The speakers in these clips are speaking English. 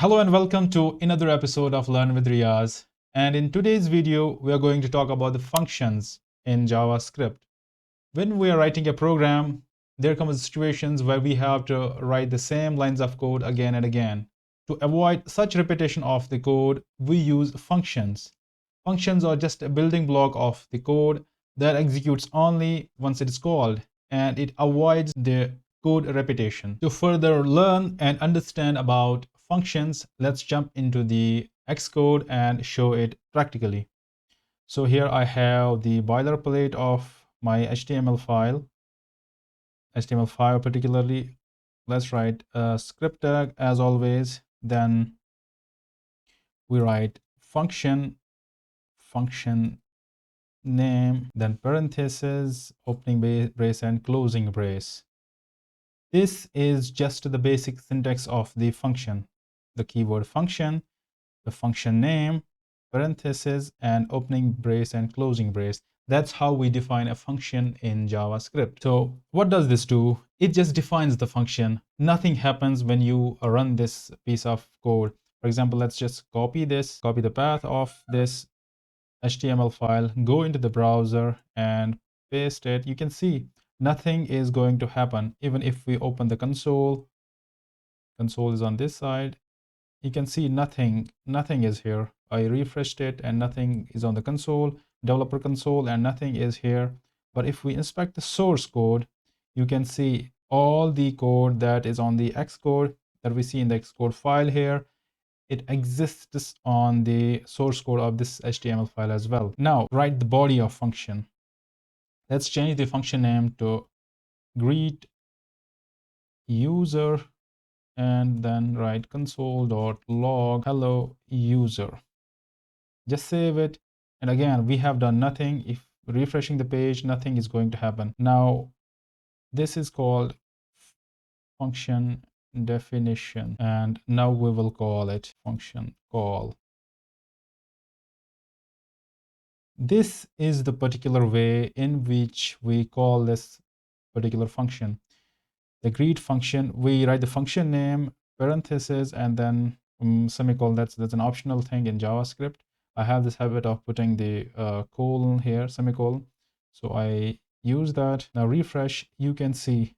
Hello and welcome to another episode of Learn with Riaz. And in today's video, we are going to talk about the functions in JavaScript. When we are writing a program, there comes situations where we have to write the same lines of code again and again. To avoid such repetition of the code, we use functions. Functions are just a building block of the code that executes only once it is called, and it avoids the code repetition. To further learn and understand about functions, let's jump into the Xcode and show it practically. So here I have the boilerplate of my HTML5 particularly. Let's write a script tag as always. Then we write function name, then parentheses, opening brace and closing brace. This is just the basic syntax of the function. The keyword function, the function name, parentheses, and opening brace and closing brace. That's how we define a function in JavaScript. So what does this do? It just defines the function. Nothing happens when you run this piece of code. For example, let's just copy the path of this HTML file, go into the browser and paste it. You can see nothing is going to happen. Even if we open the console is on this side, you can see nothing is here. I refreshed it and nothing is on the console, developer console, and nothing is here. But if we inspect the source code, you can see all the code that is on the Xcode that we see in the Xcode file here. It exists on the source code of this HTML file as well. Now write the body of function. Let's change the function name to greet user and then write console.log hello user. Just save it. And again, we have done nothing. If refreshing the page, nothing is going to happen. Now, this is called function definition. And now we will call it function call. This is the particular way in which we call this particular function. The greet function, we write the function name, parentheses, and then semicolon. That's an optional thing in JavaScript. I have this habit of putting the colon here, semicolon. So I use that. Now refresh, you can see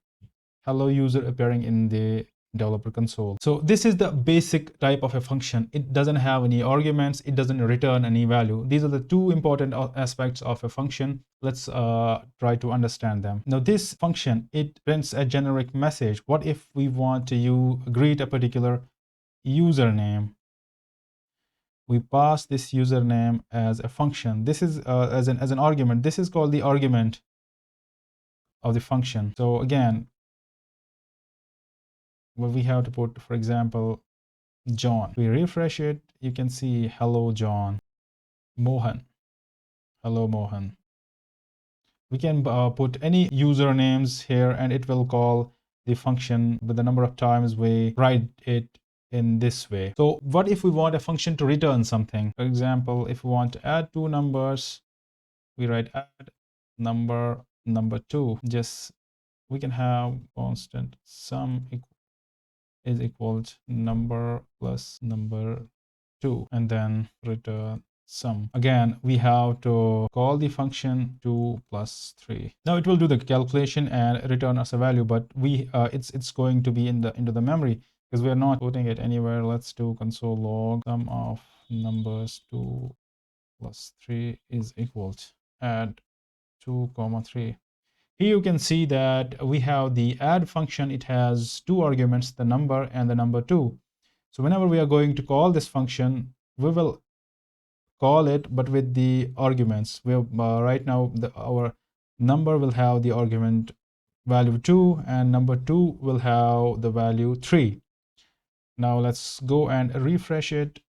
hello user appearing in the developer console. So this is the basic type of a function. It doesn't have any arguments. It doesn't return any value. These are the two important aspects of a function. Let's try to understand them. Now this function, it prints a generic message. What if we want to greet a particular username? We pass this username as a function. This is as an argument. This is called the argument of the function. So again, well, we have to put, for example, John. We refresh it, you can see hello John. Mohan, hello Mohan. We can put any usernames here and it will call the function with the number of times we write it in this way. So what if we want a function to return something? For example, if we want to add two numbers, we write add number 2. Just we can have constant sum is equal to number plus number 2 and then return sum. Again, we have to call the function 2 plus 3. Now it will do the calculation and return us a value, but it's going to be into the memory because we are not putting it anywhere. Let's do console log sum of numbers 2 plus 3 is equal to add 2 comma 3. Here you can see that we have the add function. It has two arguments, the number and the number 2. So whenever we are going to call this function, we will call it, but with the arguments. We have, right now, our number will have the argument value 2 and number 2 will have the value 3. Now let's go and refresh it.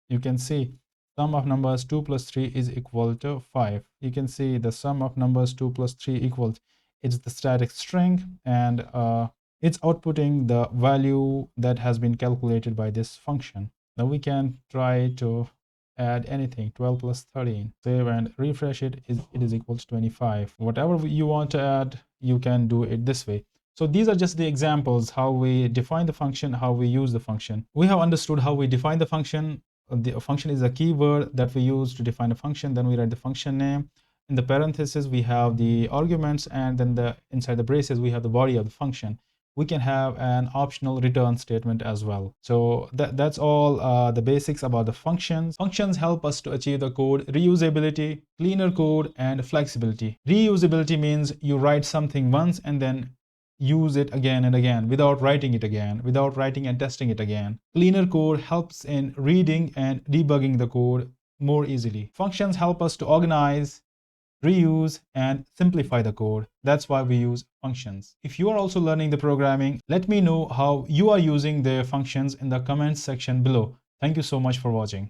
You can see sum of numbers 2 plus 3 is equal to 5. You can see the sum of numbers 2 plus 3 equals, it's the static string, and it's outputting the value that has been calculated by this function. Now we can try to add anything. 12 plus 13. Save and refresh it. It is equal to 25. Whatever you want to add, you can do it this way. So these are just the examples how we define the function, how we use the function. We have understood how we define the function. The function is a keyword that we use to define a function. Then we write the function name. In the parentheses, we have the arguments, and then inside the braces, we have the body of the function. We can have an optional return statement as well. So that's all the basics about the functions. Functions help us to achieve the code reusability, cleaner code, and flexibility. Reusability means you write something once and then use it again and again without writing it again, without writing and testing it again. Cleaner code helps in reading and debugging the code more easily. Functions help us to organize, reuse, and simplify the code. That's why we use functions. If you are also learning the programming, let me know how you are using the functions in the comments section below. Thank you so much for watching.